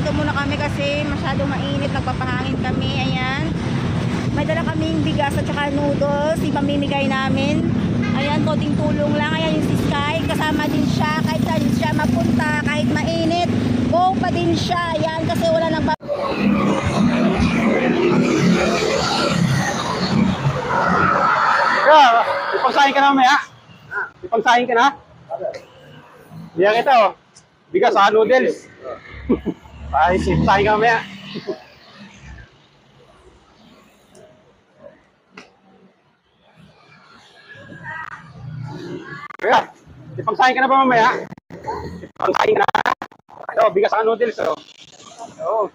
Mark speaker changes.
Speaker 1: dito muna kami kasi masyadong mainit, nagpapahangin kami. Ayan. May dala kaming bigas at saka noodles, ipamimigay namin. Ayan, konting tulong lang. Ayan yung si Sky, kasama din siya. Kahit saan siya mapunta, kahit mainit, go pa din siya. Ayan, kasi wala nang
Speaker 2: Kaya, ipagsahin ka na mamaya. Ipagsahin ka na. Diyan kita oh. Bigas sa noodles. Ay, ipagsahin ka mamaya. Kaya, ipagsahin ka na ba mamaya? Ipagsahin ka na. Ito, bigas sa noodles oh. Oo.